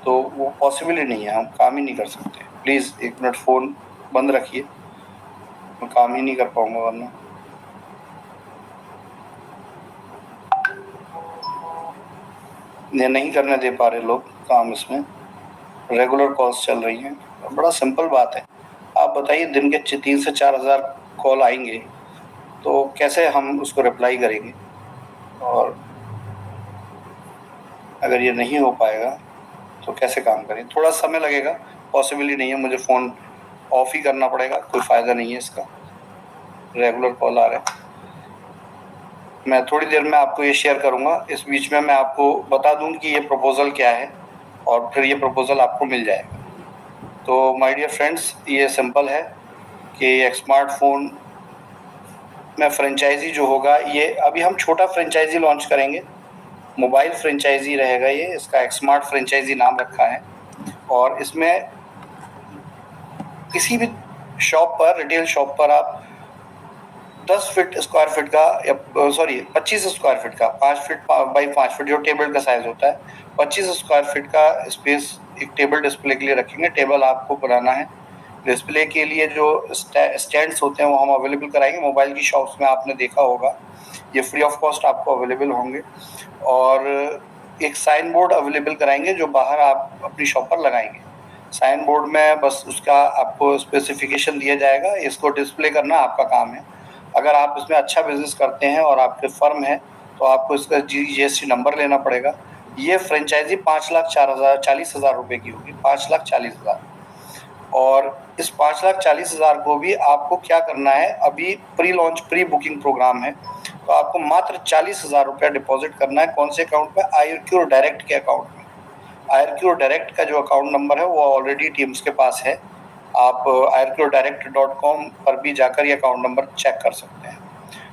तो वो पॉसिबल ही नहीं है, हम काम ही नहीं कर सकते। प्लीज़ 1 मिनट फ़ोन बंद रखिए, मैं काम ही नहीं कर पाऊँगा वरना। ये नहीं करने दे पा रहे लोग काम इसमें, रेगुलर कॉल्स चल रही हैं। बड़ा सिंपल बात है, आप बताइए दिन के 3 से 4 हज़ार कॉल आएंगे तो कैसे हम उसको रिप्लाई करेंगे? और अगर ये नहीं हो पाएगा तो कैसे काम करें? थोड़ा समय लगेगा, पॉसिबल ही नहीं है, मुझे फ़ोन ऑफ ही करना पड़ेगा, कोई फ़ायदा नहीं है इसका। रेगुलर कॉल आ रहे हैं, मैं थोड़ी देर में आपको ये शेयर करूँगा। इस बीच में मैं आपको बता दूँ कि ये प्रपोज़ल क्या है और फिर ये प्रपोज़ल आपको मिल जाएगा। तो माय डियर फ्रेंड्स, ये सिंपल है कि एक स्मार्टफ़ोन में फ्रेंचाइज़ी जो होगा, ये अभी हम छोटा फ्रेंचाइज़ी लॉन्च करेंगे, मोबाइल फ्रेंचाइज़ी रहेगा ये, इसका एक स्मार्ट फ्रेंचाइज़ी नाम रखा है। और इसमें किसी भी शॉप पर, रिटेल शॉप पर आप 10 फीट स्क्वायर फीट का या 25 स्क्वायर फीट का, 5 फीट बाई 5 फीट जो टेबल का साइज होता है, 25 स्क्वायर फीट का स्पेस एक टेबल डिस्प्ले के लिए रखेंगे। टेबल आपको बनाना है। डिस्प्ले के लिए जो स्टैंड्स होते हैं वो हम अवेलेबल कराएंगे। मोबाइल की शॉप्स में आपने देखा होगा, ये फ्री ऑफ कॉस्ट आपको अवेलेबल होंगे। और एक साइन बोर्ड अवेलेबल कराएंगे जो बाहर आप अपनी शॉप पर लगाएंगे। साइन बोर्ड में बस उसका आपको स्पेसिफिकेशन दिया जाएगा, इसको डिस्प्ले करना आपका काम है। अगर आप इसमें अच्छा बिजनेस करते हैं और आपके फर्म है तो आपको इसका GST नंबर लेना पड़ेगा। ये फ्रेंचाइजी 5,40,000 रुपये की होगी, 5,40,000। और इस 5,40,000 को भी आपको क्या करना है, अभी pre launch pre booking programme है, तो आपको मात्र 40,000 रुपया डिपॉजिट करना है। कौन से अकाउंट में? आयुर्क्योर डायरेक्ट के अकाउंट में। आयुर्क्योर डायरेक्ट का जो अकाउंट नंबर है वो ऑलरेडी टीम्स के पास है, आप ayurcuredirect.com पर भी जाकर ये अकाउंट नंबर चेक कर सकते हैं।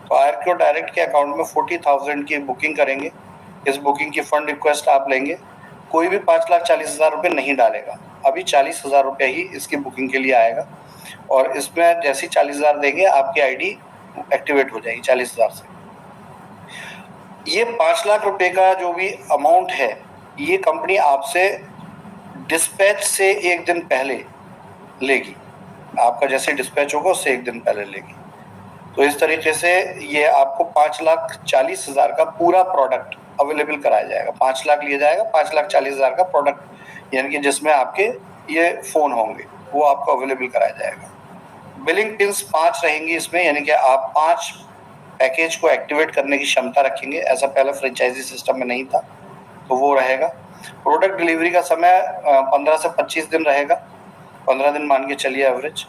तो आयुर्क्योर डायरेक्ट के अकाउंट में 40,000 की बुकिंग करेंगे। इस बुकिंग की फंड रिक्वेस्ट आप लेंगे। कोई भी 5,40,000 रुपये नहीं डालेगा, अभी 40,000 रुपये ही इसकी बुकिंग के लिए आएगा। और इसमें जैसे ही 40,000 देंगे आपकी ID एक्टिवेट हो जाएगी 40,000 से। ये 5 लाख रुपए का जो भी अमाउंट है, ये कंपनी आपसे डिस्पैच से 1 दिन पहले लेगी। आपका जैसे डिस्पैच होगा उससे 1 दिन पहले लेगी। तो इस तरीके से ये आपको 5,40,000 का पूरा प्रोडक्ट अवेलेबल कराया जाएगा। 5 लाख लिया जाएगा, 5,40,000 का प्रोडक्ट, यानी कि जिसमें आपके ये फ़ोन होंगे वो आपको अवेलेबल कराया जाएगा। बिलिंग पिन्स 5 रहेंगी इसमें, यानी कि आप 5 पैकेज को एक्टिवेट करने की क्षमता रखेंगे। ऐसा पहले फ्रेंचाइजी सिस्टम में नहीं था, तो वो रहेगा। प्रोडक्ट डिलीवरी का समय 15 से 25 दिन रहेगा, 15 दिन मान के चलिए एवरेज।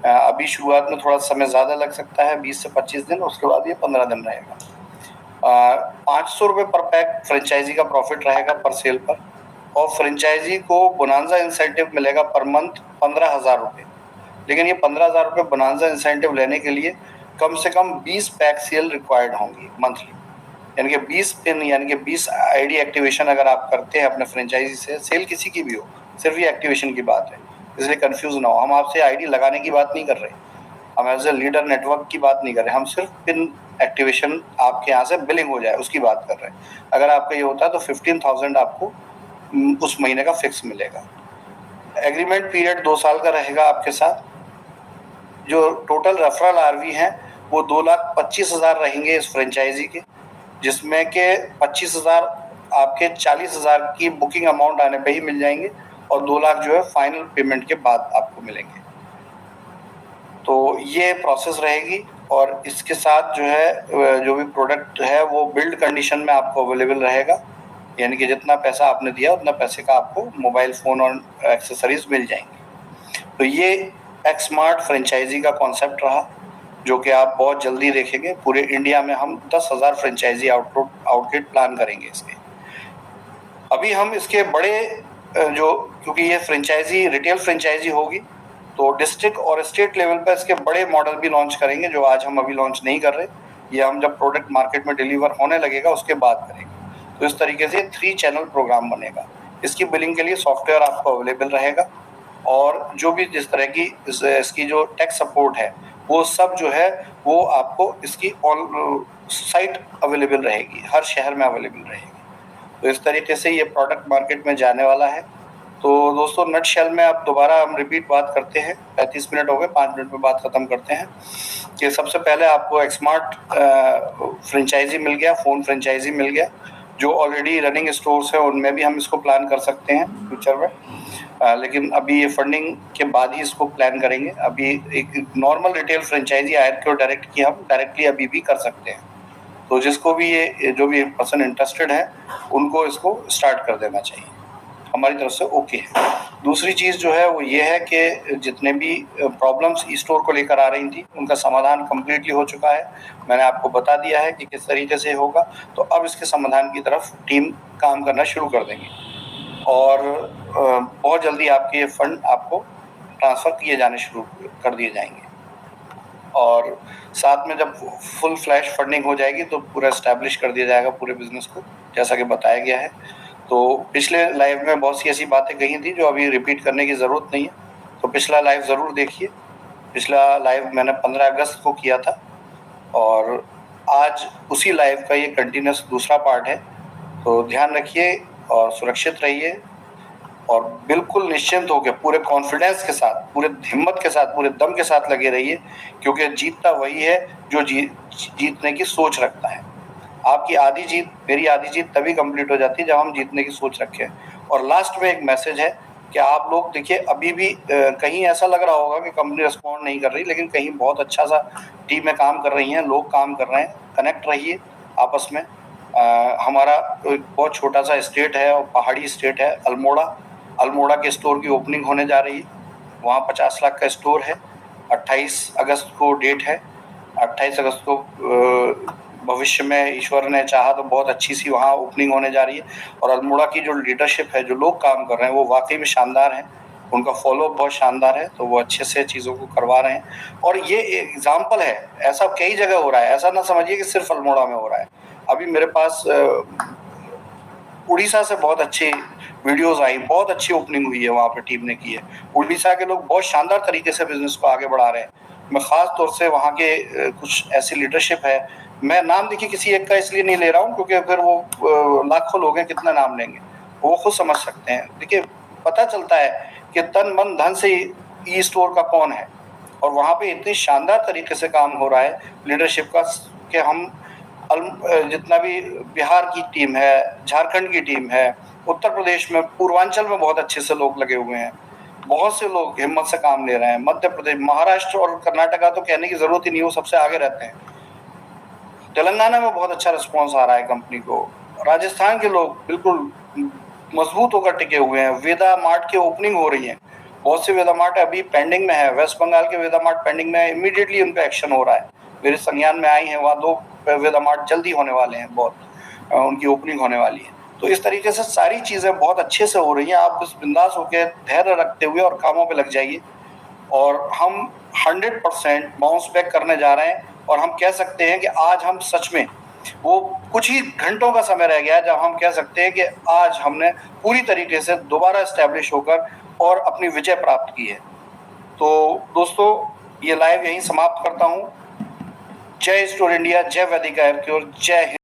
अभी शुरुआत में थोड़ा समय ज़्यादा लग सकता है, 20 से 25 दिन, उसके बाद ये 15 दिन रहेगा। 500 रुपये पर पैक फ्रेंचाइजी का प्रॉफिट रहेगा पर सेल पर। और फ्रेंचाइजी को बोनांजा इंसेंटिव मिलेगा पर मंथ 15,000 रुपये। लेकिन ये 15,000 रुपये बोनांजा इंसेंटिव लेने के लिए कम से कम 20 पैक सेल रिक्वायर्ड होंगी मंथली, यानी कि 20 पिन, यानी कि 20 ID एक्टिवेशन अगर आप करते हैं अपने फ्रेंचाइजी से, सेल किसी की भी हो, सिर्फ ये एक्टिवेशन की बात है, इसलिए कंफ्यूज ना हो। हम आपसे ID लगाने की बात नहीं कर रहे, हम एज ए लीडर नेटवर्क की बात नहीं कर रहे, हम सिर्फ पिन एक्टिवेशन आपके यहाँ से बिलिंग हो जाए उसकी बात कर रहे हैं। अगर आपका ये होता है तो 15,000 आपको उस महीने का फिक्स मिलेगा। एग्रीमेंट पीरियड 2 साल का रहेगा आपके साथ। जो टोटल रेफरल RV हैं वो 2,25,000 रहेंगे इस फ्रेंचाइजी के, जिसमें के 25,000 आपके 40,000 की बुकिंग अमाउंट आने पे ही मिल जाएंगे और 2 लाख जो है फाइनल पेमेंट के बाद आपको मिलेंगे। तो ये प्रोसेस रहेगी। और इसके साथ जो है जो भी प्रोडक्ट है वो बिल्ड कंडीशन में आपको अवेलेबल रहेगा, यानी कि जितना पैसा आपने दिया उतना पैसे का आपको मोबाइल फ़ोन और एक्सेसरीज मिल जाएंगी। तो ये एक स्मार्ट फ्रेंचाइजी का कॉन्सेप्ट रहा, जो कि आप बहुत जल्दी देखेंगे। पूरे इंडिया में हम 10,000 फ्रेंचाइजी आउटलेट प्लान करेंगे इसके। अभी हम इसके बड़े क्योंकि ये फ्रेंचाइजी रिटेल फ्रेंचाइजी होगी, तो डिस्ट्रिक्ट और स्टेट लेवल पर इसके बड़े मॉडल भी लॉन्च करेंगे, जो आज हम अभी लॉन्च नहीं कर रहे। ये हम जब प्रोडक्ट मार्केट में डिलीवर होने लगेगा उसके बाद करेंगे। तो इस तरीके से 3 चैनल प्रोग्राम बनेगा। इसकी बिलिंग के लिए सॉफ्टवेयर आपको अवेलेबल रहेगा, और जो भी जिस तरह की इसकी जो टेक सपोर्ट है वो सब जो है वो आपको इसकी ऑन साइट अवेलेबल रहेगी, हर शहर में अवेलेबल रहेगी। तो इस तरीके से ये प्रोडक्ट मार्केट में जाने वाला है। तो दोस्तों नटशेल में अब दोबारा हम रिपीट बात करते हैं, 35 मिनट हो गए, 5 मिनट में बात खत्म करते हैं कि सबसे पहले आपको एक्समार्ट फ्रेंचाइजी मिल गया, फ़ोन फ्रेंचाइजी मिल गया। जो ऑलरेडी रनिंग स्टोर्स है उनमें भी हम इसको प्लान कर सकते हैं फ्यूचर में, लेकिन अभी ये फंडिंग के बाद ही इसको प्लान करेंगे। अभी एक normal retail franchisee IRQ direct की हम डायरेक्टली अभी भी कर सकते हैं। तो जिसको भी ये जो भी पर्सन इंटरेस्टेड है उनको इसको स्टार्ट कर देना चाहिए, हमारी तरफ से ओके है। दूसरी चीज़ जो है वो ये है कि जितने भी प्रॉब्लम्स ई स्टोर को लेकर आ रही थी उनका समाधान कम्प्लीटली हो चुका है। मैंने आपको बता दिया है कि किस तरीके से होगा, तो अब इसके समाधान की तरफ टीम काम करना शुरू कर देंगे और बहुत जल्दी आपके ये फंड आपको ट्रांसफ़र किए जाने शुरू कर दिए जाएंगे। और साथ में जब फुल फ्लैश फंडिंग हो जाएगी तो पूरा एस्टैब्लिश कर दिया जाएगा पूरे बिजनेस को, जैसा कि बताया गया है। तो पिछले लाइव में बहुत सी ऐसी बातें कही थी जो अभी रिपीट करने की ज़रूरत नहीं है, तो पिछला लाइव ज़रूर देखिए। पिछला लाइव मैंने 15 अगस्त को किया था और आज उसी लाइव का ये कंटिन्यूस दूसरा पार्ट है। तो ध्यान रखिए और सुरक्षित रहिए और बिल्कुल निश्चिंत होकर पूरे कॉन्फिडेंस के साथ, पूरे हिम्मत के साथ, पूरे दम के साथ लगे रहिए, क्योंकि जीतता वही है जो जीतने की सोच रखता है। आपकी आधी जीत, मेरी आधी जीत तभी कंप्लीट हो जाती है जब हम जीतने की सोच रखें। और लास्ट में एक मैसेज है कि आप लोग देखिए, अभी भी कहीं ऐसा लग रहा होगा कि कंपनी रिस्पॉन्ड नहीं कर रही, लेकिन कहीं बहुत अच्छा सा टीमें काम कर रही हैं, लोग काम कर रहे हैं। कनेक्ट रहिए आपस में। हमारा एक बहुत छोटा सा स्टेट है और पहाड़ी स्टेट है अल्मोड़ा के स्टोर की ओपनिंग होने जा रही है। वहाँ 50 लाख का स्टोर है। 28 अगस्त को डेट है। 28 अगस्त को भविष्य में ईश्वर ने चाहा तो बहुत अच्छी सी वहाँ ओपनिंग होने जा रही है। और अल्मोड़ा की जो लीडरशिप है, जो लोग काम कर रहे हैं, वो वाकई में शानदार हैं। उनका फॉलोअप बहुत शानदार है, तो वो अच्छे से चीज़ों को करवा रहे हैं। और ये एग्जाम्पल है, ऐसा कई जगह हो रहा है, ऐसा ना समझिए कि सिर्फ अल्मोड़ा में हो रहा है। अभी मेरे पास उड़ीसा से बहुत अच्छी वीडियोस आई, बहुत अच्छी ओपनिंग हुई है, वहाँ पे टीम ने की है। उड़ीसा के लोग बहुत शानदार तरीके से बिजनेस को आगे बढ़ा रहे हैं। मैं ख़ास तौर से वहाँ के कुछ ऐसी लीडरशिप है, मैं नाम देखिए किसी एक का इसलिए नहीं ले रहा हूँ क्योंकि फिर वो लाखों लोग हैं, कितना नाम लेंगे, वो खुद समझ सकते हैं। देखिए, पता चलता है कि तन मन धन से ई स्टोर का कौन है, और वहाँ पे इतनी शानदार तरीके से काम हो रहा है लीडरशिप का कि हम जितना भी बिहार की टीम है, झारखंड की टीम है, उत्तर प्रदेश में, पूर्वांचल में बहुत अच्छे से लोग लगे हुए हैं। बहुत से लोग हिम्मत से काम ले रहे हैं। मध्य प्रदेश, महाराष्ट्र और कर्नाटका तो कहने की ज़रूरत ही नहीं, वो सबसे आगे रहते हैं। तेलंगाना में बहुत अच्छा रिस्पॉन्स आ रहा है कंपनी को। राजस्थान के लोग बिल्कुल मजबूत होकर टिके हुए हैं। वेदा मार्ट की ओपनिंग हो रही है, बहुत से वेदा मार्ट अभी पेंडिंग में है। वेस्ट बंगाल के वेदा मार्ट पेंडिंग में है, इमीडिएटली उन पर एक्शन हो रहा है। मेरे संज्ञान में आई हैं, वहाँ 2 वेदा मार्ट जल्दी होने वाले हैं, बहुत उनकी ओपनिंग होने वाली है। तो इस तरीके से सारी चीज़ें बहुत अच्छे से हो रही हैं। आप बस बिंदास होकर धैर्य रखते हुए और कामों पे लग जाइए, और हम 100% बाउंस बैक करने जा रहे हैं। और हम कह सकते हैं कि आज हम सच में, वो कुछ ही घंटों का समय रह गया है जब हम कह सकते हैं कि आज हमने पूरी तरीके से दोबारा एस्टैब्लिश होकर और अपनी विजय प्राप्त की है। तो दोस्तों, ये लाइव यहीं समाप्त करता हूँ। जय स्टोर इंडिया, जय वैदिक आयुर्वेद, जय हिंद।